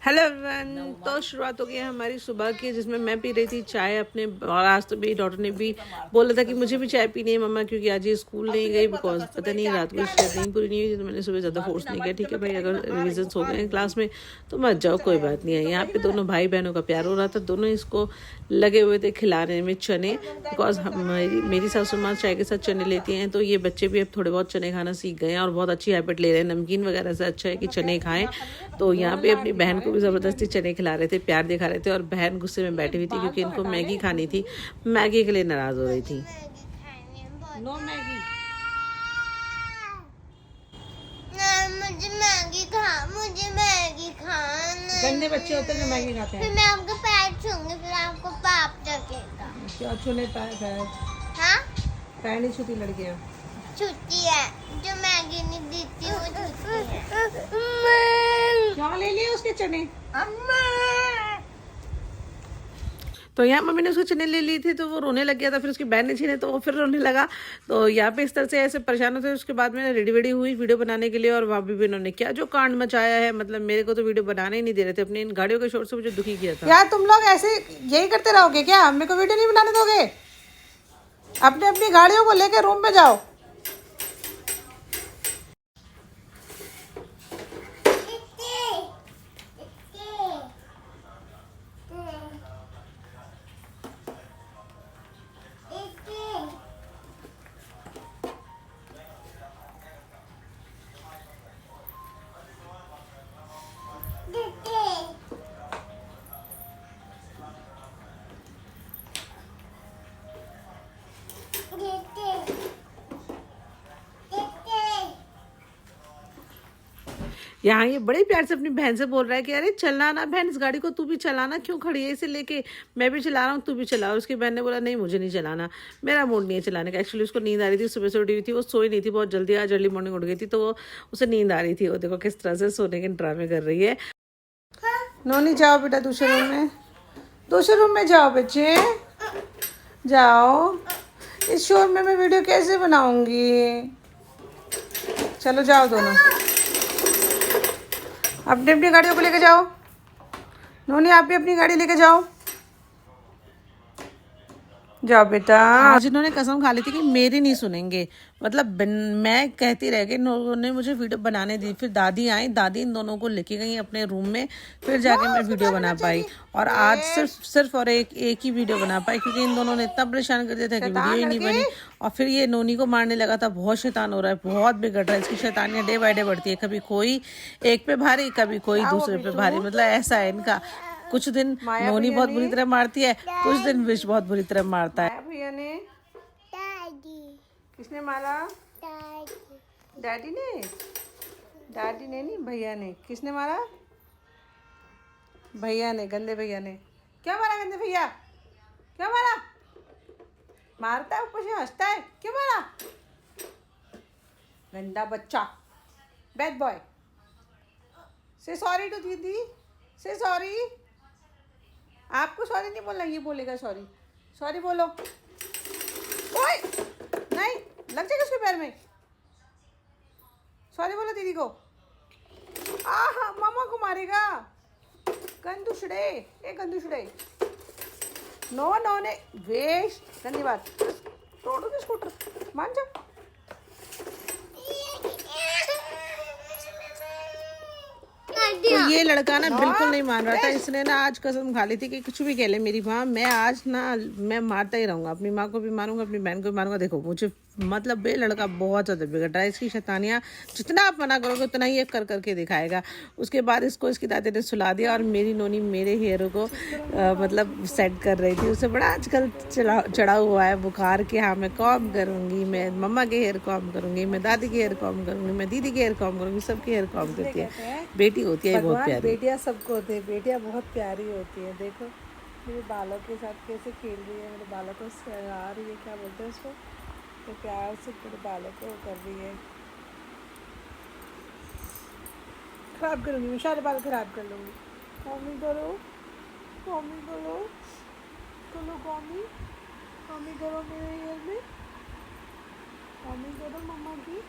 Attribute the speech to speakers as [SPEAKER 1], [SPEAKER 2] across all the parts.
[SPEAKER 1] Hello everyone. तो शुरुआत हो गई है हमारी सुबह की, जिसमें मैं पी रही थी चाय अपने, और आज तो मेरी डॉटर ने भी बोला था कि मुझे भी चाय पीनी है मम्मा, क्योंकि आज ये स्कूल नहीं गई बिकॉज पता नहीं रात को शायद नींद पूरी नहीं हुई। तो मैंने सुबह ज़्यादा फोर्स नहीं किया। ठीक है भाई, अगर रिविजन्स हो गए हैं क्लास में तो मत जाओ, कोई बात नहीं है। यहाँ पे दोनों भाई बहनों का प्यार हो रहा था, दोनों इसको लगे हुए थे खिलाने में चने, बिकॉज मेरी सासू माँ चाय के साथ चने लेती हैं, तो ये बच्चे भी अब थोड़े बहुत चने खाना सीख गए हैं और बहुत अच्छी हैबिट ले रहे हैं। नमकीन वगैरह से अच्छा है कि चने खाएं। तो यहाँ पे अपनी बहन को भी ज़बरदस्ती चने खिला रहे थे, प्यार दिखा रहे थे, और बहन गुस्से में बैठी हुई थी क्योंकि इनको मैगी खानी थी, मैगी के लिए नाराज़ हो रही थी। नो मैगी,
[SPEAKER 2] मुझे मैगी खाना।
[SPEAKER 1] गंदे बच्चे होते हैं जो मैगी खाते हैं।
[SPEAKER 2] फिर मैं आपको पैर छूंगी, फिर आपको पाप लगेगा।
[SPEAKER 1] क्या छूने पैर?
[SPEAKER 2] हाँ,
[SPEAKER 1] पैर नहीं छूती लड़कियाँ।
[SPEAKER 2] छुट्टी है, जो मैगी नहीं देती वो छुट्टी है।
[SPEAKER 1] क्या ले लिए उसके चने? तो यहाँ मम्मी ने उसको चने ले लिए थे, तो वो रोने लग गया था। फिर उसकी बहन ने छीने तो वो फिर रोने लगा। तो यहाँ पे इस तरह से ऐसे परेशान होते। उसके बाद मैंने रेडी हुई वीडियो बनाने के लिए, और भाभी भी इन्होंने क्या जो कांड मचाया है, मतलब मेरे को तो वीडियो बनाने ही नहीं दे रहे थे। अपनी इन गाड़ियों के शोर से मुझे दुखी किया था। यार तुम लोग ऐसे यही करते रहोगे क्या? मेरे को वीडियो नहीं बनाने दोगे? अपनी अपनी गाड़ियों को लेकर रूम में जाओ। यहाँ ये बड़े प्यार से अपनी बहन से बोल रहा है कि अरे चलना ना बहन, इस गाड़ी को तू भी चलाना, क्यों खड़ी है इसे लेके? मैं भी चला रहा हूँ, तू भी चला। उसकी बहन ने बोला नहीं मुझे नहीं चलाना, मेरा मूड नहीं है चलाने का। एक्चुअली उसको नींद आ रही थी, सुबह से उठी हुई थी, वो सोई नहीं थी बहुत जल्दी, आज अर्ली मॉर्निंग उठ गई थी, तो वो उसे नींद आ रही थी। वो देखो किस तरह से सोने के ड्रामे कर रही है। नोनी जाओ बेटा दूसरे रूम में, दूसरे रूम में जाओ बच्चे, जाओ। इस शोर में मैं वीडियो कैसे बनाऊंगी? चलो जाओ दोनों, अपनी अपनी गाड़ियों को लेके जाओ। नोनी आप भी अपनी गाड़ी लेके जाओ, जाओ बेटा। आज इन्होंने कसम खा ली थी कि मेरी नहीं सुनेंगे, मतलब मैं कहती रह गई। इन्होंने मुझे वीडियो बनाने दी, फिर दादी आई, दादी इन दोनों को लेके गई अपने रूम में, फिर जाके मैं वीडियो बना पाई। और आज सिर्फ और एक ही वीडियो बना पाई, क्योंकि इन दोनों ने इतना परेशान कर दिया था कि वीडियो ही नहीं बनी। और फिर ये नोनी को मारने लगा था। बहुत शैतान हो रहा है, बहुत बिगड़ रहा है। इसकी शैतानियाँ डे बाय डे बढ़ती है, कभी कोई एक पे भारी, कभी कोई दूसरे पे भारी, मतलब ऐसा है इनका। कुछ दिन नोनी बहुत बुरी तरह मारती है, कुछ दिन विश बहुत बुरी तरह मारता है। भैया ने, किसने मारा? डैडी ने? डैडी ने नहीं, भैया ने। किसने मारा? भैया ने, गंदे भैया ने। क्या मारा गंदे भैया? क्या मारा? मारता है ऊपर से हंसता है, क्यों मारा? गंदा बच्चा, बैड बॉय। से सॉरी टू दीदी, से सॉरी। आपको सॉरी नहीं बोलना, ये बोलेगा सॉरी। सॉरी बोलो। ओए नहीं, लग जाएगा उसके पैर में। सॉरी बोलो दीदी को। आहा मामा को मारेगा, गंदुशड़े, ए गंदुशड़े। नो नो ने वेस्ट, धन्यवाद। तोड़ोगे स्कूटर, मान जा। तो ये लड़का ना बिल्कुल नहीं मान रहा था। इसने ना आज कसम खा ली थी कि कुछ भी कह ले मेरी माँ, मैं आज ना मैं मारता ही रहूँगा। अपनी माँ को भी मारूंगा, अपनी बहन को भी मारूंगा। देखो मुझे, मतलब ये लड़का बहुत ज़्यादा बिगड़ रहा है। इसकी शैतानियाँ जितना आप मना करोगे उतना ही ये कर करके दिखाएगा। उसके बाद इसको इसकी दादी ने सुला दिया, और मेरी नोनी मेरे हेयर को मतलब सेट कर रही थी। उसे बड़ा आजकल चढ़ा हुआ है बुखार के। हाँ मैं कॉम करूँगी, मैं मम्मा के हेयर कॉम करूँगी, मैं दादी के हेयर कॉम करूँगी, मैं दीदी के हेयर कॉम करूँगी, सबके हेयर कॉम करती है। बेटी होती है बहुत प्यारी। बेटियाँ सबको होती है, बेटियाँ बहुत प्यारी होती है। देखो मेरे बालों के साथ कैसे खेल रही है, मेरे बालों को सहला रही है, क्या बोलते हैं उसको, तो प्यार से मेरे बालों को कर रही है। खराब करूँगी मैं, सारे बाल खराब कर लूँगी। कॉमी करो, कॉमी करो, चलो कॉमी, कॉमी करो मेरे हेयर में, कॉमी करो मम्मा की।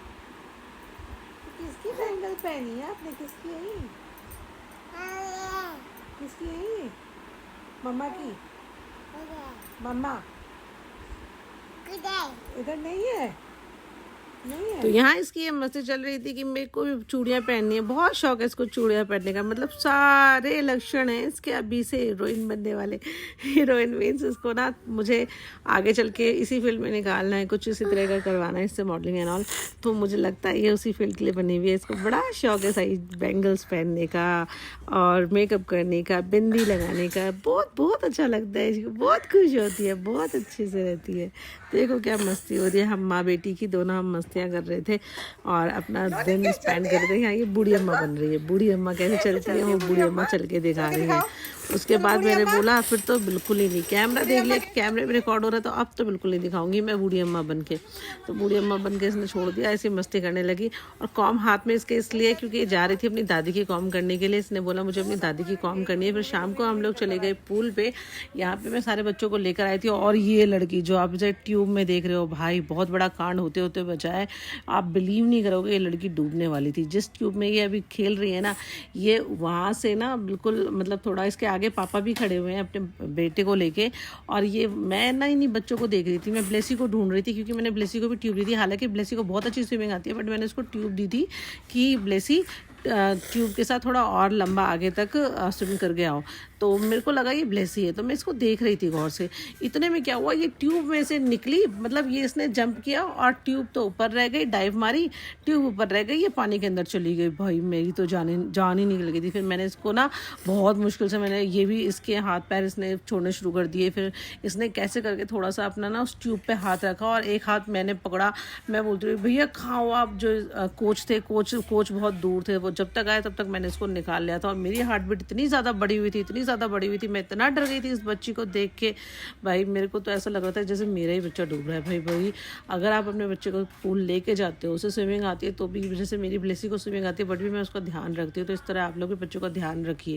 [SPEAKER 1] किसकी बैंगल पहनी है आपने, किसकी है? किसकी है ये? मम्मा की? मम्मा इधर नहीं है, नहीं है। तो यहाँ इसकी ये मस्ती चल रही थी कि मेरे को भी चूड़ियाँ पहननी है, बहुत शौक है इसको चूड़ियाँ पहनने का। मतलब सारे लक्षण हैं इसके अभी से हीरोइन बनने वाले। हीरोइन मीन्स इसको ना मुझे आगे चल के इसी फील्ड में निकालना है, कुछ इसी तरह का करवाना है इससे, मॉडलिंग एंड ऑल। तो मुझे लगता है ये उसी फील्ड के लिए बनी हुई है। इसको बड़ा शौक है सही बैंगल्स पहनने का और मेकअप करने का, बिंदी लगाने का, बहुत बहुत अच्छा लगता है इसको, बहुत खुश होती है, बहुत अच्छे से रहती है। देखो क्या मस्ती हो रही है, हम माँ बेटी की दोनों हम मस्तियाँ कर रहे थे और अपना दिन स्पेंड कर रहे थे। यहाँ ये बूढ़ी अम्मा बन रही है, बूढ़ी अम्मा कैसे चलती है वो बूढ़ी अम्मा चल के दिखा रही है। उसके बाद मैंने बोला फिर तो बिल्कुल ही नहीं, कैमरा देख लिया कि कैमरे में रिकॉर्ड हो रहा है तो अब तो बिल्कुल नहीं दिखाऊंगी मैं बूढ़ी अम्मा बन के। तो बूढ़ी अम्मा बन के इसने छोड़ दिया, ऐसी मस्ती करने लगी। और कॉम हाथ में इसके इसलिए क्योंकि ये जा रही थी अपनी दादी की कॉम करने के लिए। इसने बोला मुझे अपनी दादी की कॉम करनी है। फिर शाम को हम लोग चले गए पूल पे, यहाँ पे मैं सारे बच्चों को लेकर आई थी। और ये लड़की जो आप इसे ट्यूब में देख रहे हो, भाई बहुत बड़ा कांड होते होते बचा है। आप बिलीव नहीं करोगे, ये लड़की डूबने वाली थी। जिस ट्यूब में ये अभी खेल रही है ना, ये वहाँ से ना बिल्कुल मतलब थोड़ा इसके आगे पापा भी खड़े हुए हैं अपने बेटे को लेके। और ये मैं ना इन्हीं बच्चों को देख रही थी, मैं ब्लेसी को ढूंढ रही थी क्योंकि मैंने ब्लेसी को भी ट्यूब दी थी। हालांकि ब्लेसी को बहुत अच्छी स्विमिंग आती है, बट मैंने उसको ट्यूब दी थी कि ब्लेसी ट्यूब के साथ थोड़ा और लंबा आगे तक स्विमिंग कर गया हो। तो मेरे को लगा ये ब्लेसी है, तो मैं इसको देख रही थी गौर से। इतने में क्या हुआ, ये ट्यूब में से निकली, मतलब ये इसने जंप किया और ट्यूब तो ऊपर रह गई, डाइव मारी, ट्यूब ऊपर रह गई, ये पानी के अंदर चली गई। भाई मेरी तो जान ही निकल गई थी। फिर मैंने इसको ना बहुत मुश्किल से, मैंने ये भी इसके हाथ पैर इसने छोड़ने शुरू कर दिए। फिर इसने कैसे करके थोड़ा सा अपना ना उस ट्यूब पे हाथ रखा और एक हाथ मैंने पकड़ा। मैं बोलती रही भैया खाओ आप। जो कोच थे, कोच बहुत दूर थे, वो जब तक आए तब तक मैंने इसको निकाल लिया था। और मेरी हार्ट बीट इतनी ज़्यादा बढ़ी हुई थी, इतनी ज़्यादा बढ़ी हुई थी, मैं इतना डर गई थी इस बच्ची को देख के। भाई मेरे को तो ऐसा लग रहा था जैसे मेरा ही बच्चा डूब रहा है। भाई अगर आप अपने बच्चे को पूल लेके जाते हो, उसे स्विमिंग आती है तो भी, जैसे मेरी ब्लेसी को स्विमिंग आती है बट भी मैं उसका ध्यान रखती हूँ, तो इस तरह आप लोग भी बच्चों का ध्यान रखिए।